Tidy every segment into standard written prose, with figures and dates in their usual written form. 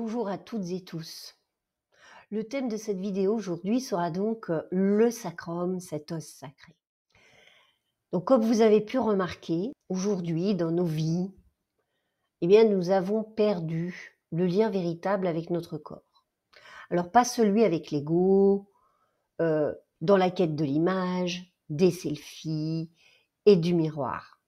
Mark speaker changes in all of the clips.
Speaker 1: Bonjour à toutes et tous. Le thème de cette vidéo aujourd'hui sera donc le sacrum, cet os sacré. Donc comme vous avez pu remarquer, aujourd'hui dans nos vies, nous avons perdu le lien véritable avec notre corps. Alors pas celui avec l'ego, dans la quête de l'image, des selfies et du miroir.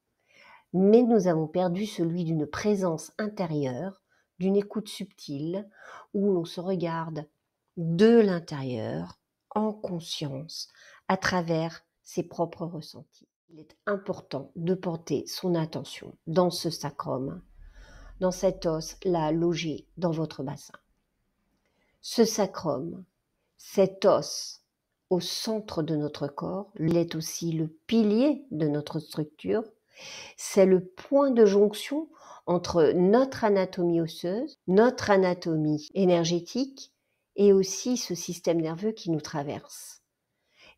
Speaker 1: Mais nous avons perdu celui d'une présence intérieure, d'une écoute subtile, où l'on se regarde de l'intérieur, en conscience, à travers ses propres ressentis. Il est important de porter son attention dans ce sacrum, dans cet os là logé dans votre bassin. Ce sacrum, cet os au centre de notre corps, il est aussi le pilier de notre structure. C'est le point de jonction entre notre anatomie osseuse, notre anatomie énergétique et aussi ce système nerveux qui nous traverse.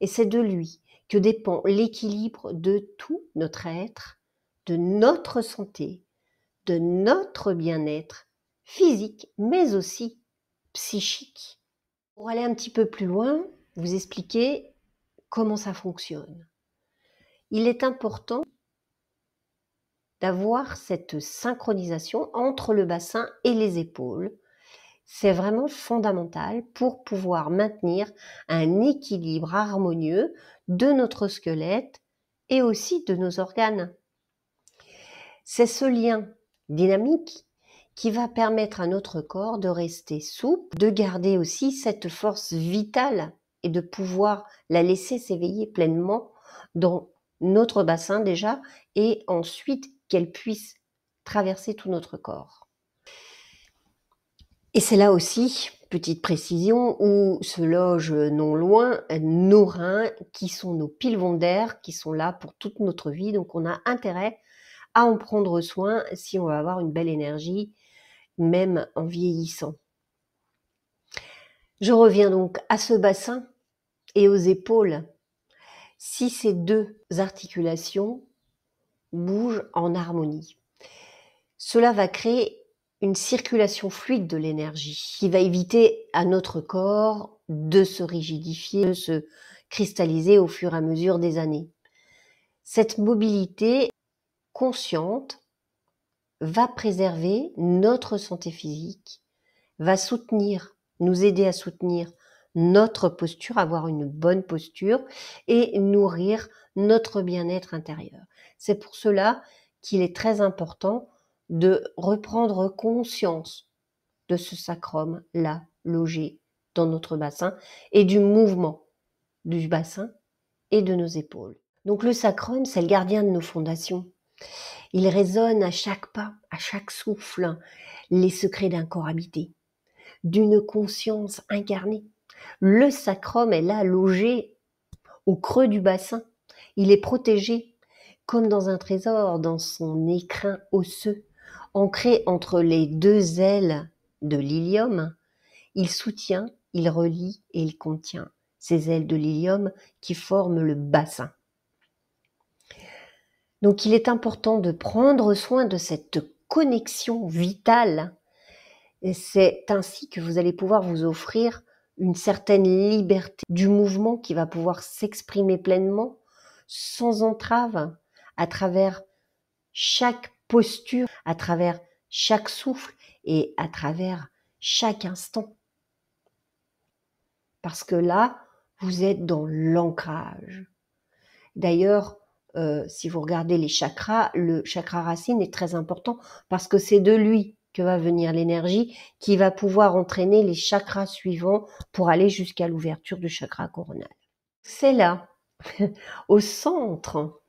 Speaker 1: Et c'est de lui que dépend l'équilibre de tout notre être, de notre santé, de notre bien-être physique, mais aussi psychique. Pour aller un petit peu plus loin, vous expliquer comment ça fonctionne. Il est important d'avoir cette synchronisation entre le bassin et les épaules. C'est vraiment fondamental pour pouvoir maintenir un équilibre harmonieux de notre squelette et aussi de nos organes. C'est ce lien dynamique qui va permettre à notre corps de rester souple, de garder aussi cette force vitale et de pouvoir la laisser s'éveiller pleinement dans notre bassin déjà et ensuite qu'elle puisse traverser tout notre corps. Et c'est là aussi, petite précision, où se logent non loin nos reins qui sont nos pylônes d'air, qui sont là pour toute notre vie. Donc on a intérêt à en prendre soin si on va avoir une belle énergie, même en vieillissant. Je reviens donc à ce bassin et aux épaules. Si ces deux articulations bougent en harmonie, cela va créer une circulation fluide de l'énergie qui va éviter à notre corps de se rigidifier, de se cristalliser au fur et à mesure des années. Cette mobilité consciente va préserver notre santé physique, va nous aider à soutenir notre posture, avoir une bonne posture et nourrir notre bien-être intérieur. C'est pour cela qu'il est très important de reprendre conscience de ce sacrum-là, logé dans notre bassin, et du mouvement du bassin et de nos épaules. Donc le sacrum, c'est le gardien de nos fondations. Il résonne à chaque pas, à chaque souffle, les secrets d'un corps habité, d'une conscience incarnée. Le sacrum est là, logé au creux du bassin. Il est protégé, comme dans un trésor, dans son écrin osseux, ancré entre les deux ailes de l'ilium. Il soutient, il relie et il contient ces ailes de l'ilium qui forment le bassin. Donc il est important de prendre soin de cette connexion vitale. Et c'est ainsi que vous allez pouvoir vous offrir une certaine liberté du mouvement qui va pouvoir s'exprimer pleinement, sans entrave, à travers chaque posture, à travers chaque souffle et à travers chaque instant. Parce que là, vous êtes dans l'ancrage. D'ailleurs, si vous regardez les chakras, le chakra racine est très important parce que c'est de lui que va venir l'énergie qui va pouvoir entraîner les chakras suivants pour aller jusqu'à l'ouverture du chakra coronal. C'est là, au centre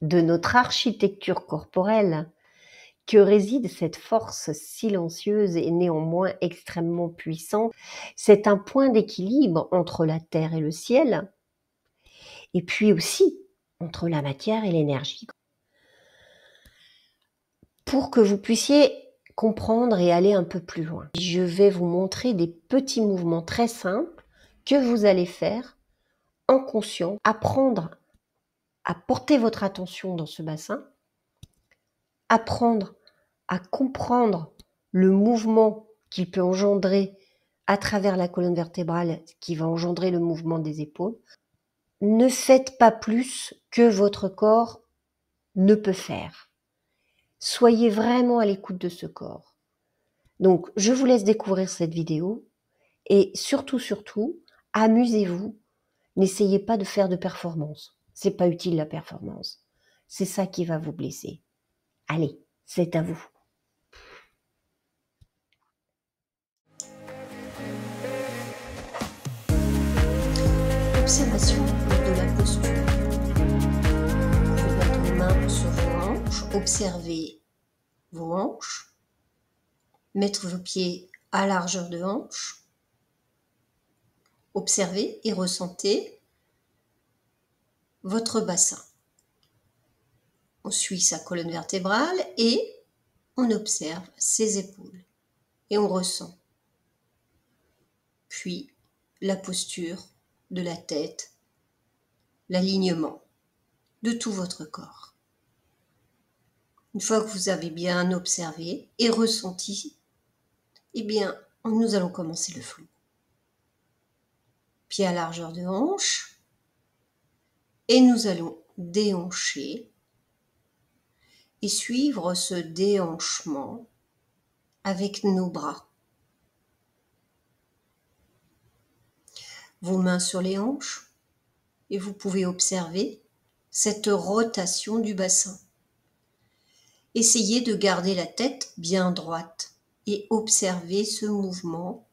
Speaker 1: de notre architecture corporelle, que réside cette force silencieuse et néanmoins extrêmement puissante. C'est un point d'équilibre entre la terre et le ciel, et puis aussi entre la matière et l'énergie. Pour que vous puissiez comprendre et aller un peu plus loin, je vais vous montrer des petits mouvements très simples que vous allez faire en conscience, apprendre à porter votre attention dans ce bassin, apprendre à comprendre le mouvement qu'il peut engendrer à travers la colonne vertébrale, qui va engendrer le mouvement des épaules. Ne faites pas plus que votre corps ne peut faire. Soyez vraiment à l'écoute de ce corps. Donc, je vous laisse découvrir cette vidéo et surtout, amusez-vous. N'essayez pas de faire de performance. C'est pas utile la performance. C'est ça qui va vous blesser. Allez, c'est à vous. Observation de la posture. Vous pouvez mettre vos mains sur vos hanches, observer vos hanches, mettre vos pieds à largeur de hanche, observez et ressentez votre bassin. On suit sa colonne vertébrale et on observe ses épaules et on ressent. Puis la posture de la tête, l'alignement de tout votre corps. Une fois que vous avez bien observé et ressenti, eh bien, nous allons commencer le flou. Pied à largeur de hanche et nous allons déhancher et suivre ce déhanchement avec nos bras. Vos mains sur les hanches et vous pouvez observer cette rotation du bassin. Essayez de garder la tête bien droite et observez ce mouvement.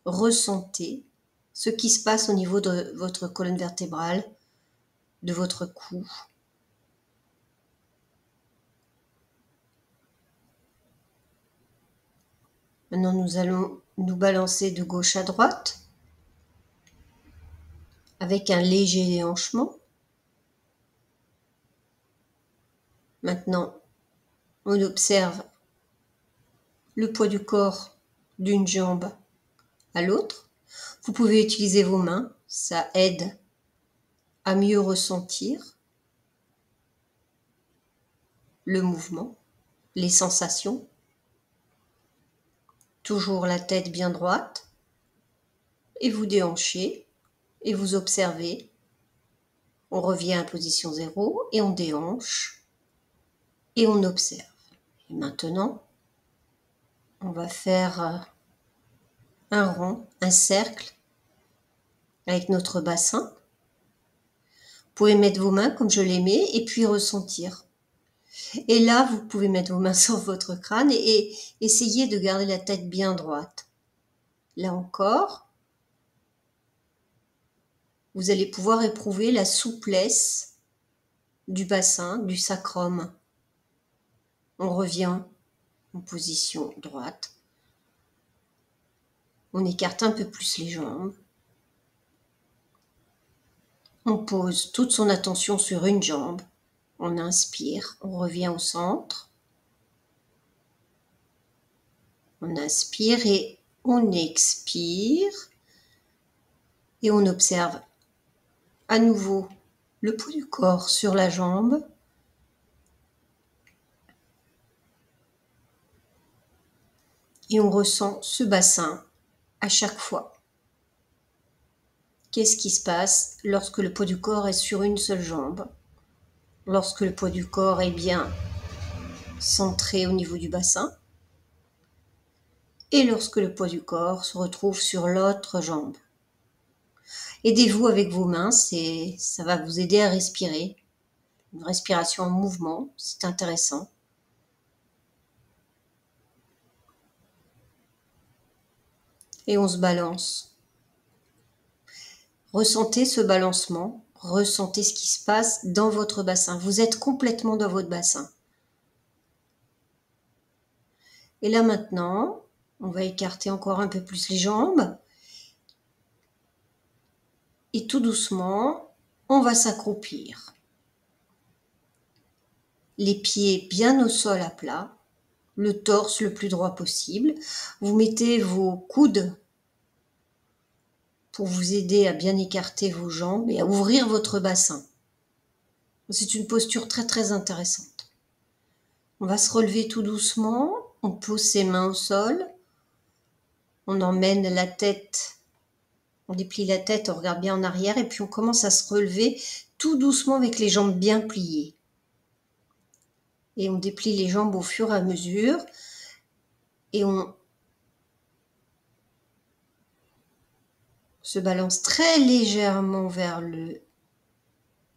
Speaker 1: Ressentez ce qui se passe au niveau de votre colonne vertébrale, de votre cou. Maintenant, nous allons nous balancer de gauche à droite avec un léger déhanchement. Maintenant, on observe le poids du corps d'une jambe à l'autre. Vous pouvez utiliser vos mains, ça aide à mieux ressentir le mouvement, les sensations. Toujours la tête bien droite et vous déhanchez et vous observez. On revient à position 0 et on déhanche et on observe. Et maintenant, on va faire un rond, un cercle avec notre bassin. Vous pouvez mettre vos mains comme je les mets et puis ressentir. Et là, vous pouvez mettre vos mains sur votre crâne et essayer de garder la tête bien droite. Là encore, vous allez pouvoir éprouver la souplesse du bassin, du sacrum. On revient en position droite. On écarte un peu plus les jambes. On pose toute son attention sur une jambe. On inspire, on revient au centre. On inspire et on expire. Et on observe à nouveau le poids du corps sur la jambe. Et on ressent ce bassin à chaque fois. Qu'est-ce qui se passe lorsque le poids du corps est sur une seule jambe? Lorsque le poids du corps est bien centré au niveau du bassin? Et lorsque le poids du corps se retrouve sur l'autre jambe? Aidez-vous avec vos mains, ça va vous aider à respirer. Une respiration en mouvement, c'est intéressant. Et on se balance. Ressentez ce balancement, ressentez ce qui se passe dans votre bassin. Vous êtes complètement dans votre bassin. Et là maintenant, on va écarter encore un peu plus les jambes. Et tout doucement, on va s'accroupir. Les pieds bien au sol à plat, le torse le plus droit possible. Vous mettez vos coudes pour vous aider à bien écarter vos jambes et à ouvrir votre bassin. C'est une posture très très intéressante. On va se relever tout doucement, on pose ses mains au sol,
Speaker 2: On emmène la tête, on déplie la tête, on regarde bien en arrière et puis on commence à se relever tout doucement avec les jambes bien pliées. Et on déplie les jambes au fur et à mesure et on se balance très légèrement vers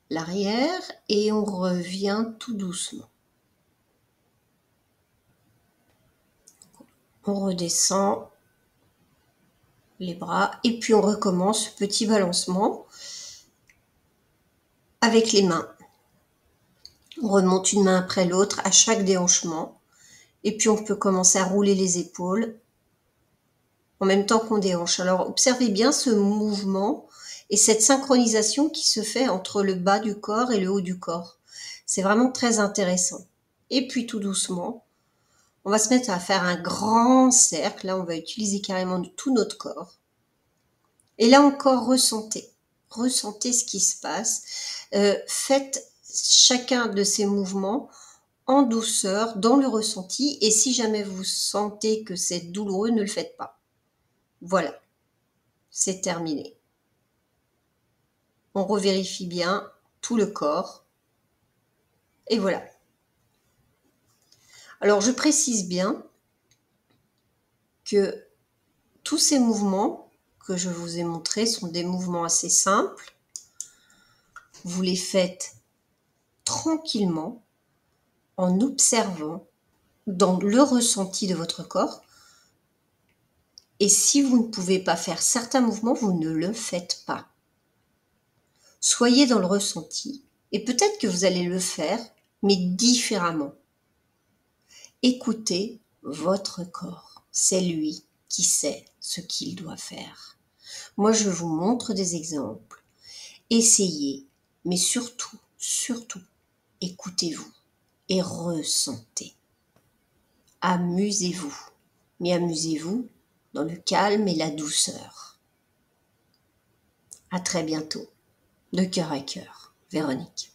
Speaker 2: l'arrière et on revient tout doucement. On redescend les bras et puis on recommence ce petit balancement avec les mains. On remonte une main après l'autre à chaque déhanchement et puis on peut commencer à rouler les épaules en même temps qu'on déhanche. Alors observez bien ce mouvement et cette synchronisation qui se fait entre le bas du corps et le haut du corps. C'est vraiment très intéressant. Et puis tout doucement, on va se mettre à faire un grand cercle. Là, on va utiliser carrément tout notre corps. Et là encore, ressentez. Ressentez ce qui se passe. Faites chacun de ces mouvements en douceur, dans le ressenti. Et si jamais vous sentez que c'est douloureux, ne le faites pas. Voilà, c'est terminé. On revérifie bien tout le corps. Et voilà. Alors, je précise bien que tous ces mouvements que je vous ai montrés sont des mouvements assez simples. Vous les faites tranquillement en observant dans le ressenti de votre corps. Et si vous ne pouvez pas faire certains mouvements, vous ne le faites pas. Soyez dans le ressenti et peut-être que vous allez le faire, mais différemment. Écoutez votre corps. C'est lui qui sait ce qu'il doit faire. Moi, je vous montre des exemples. Essayez, mais surtout, écoutez-vous et ressentez. Amusez-vous, mais amusez-vous dans le calme et la douceur. À très bientôt, de cœur à cœur, Véronique.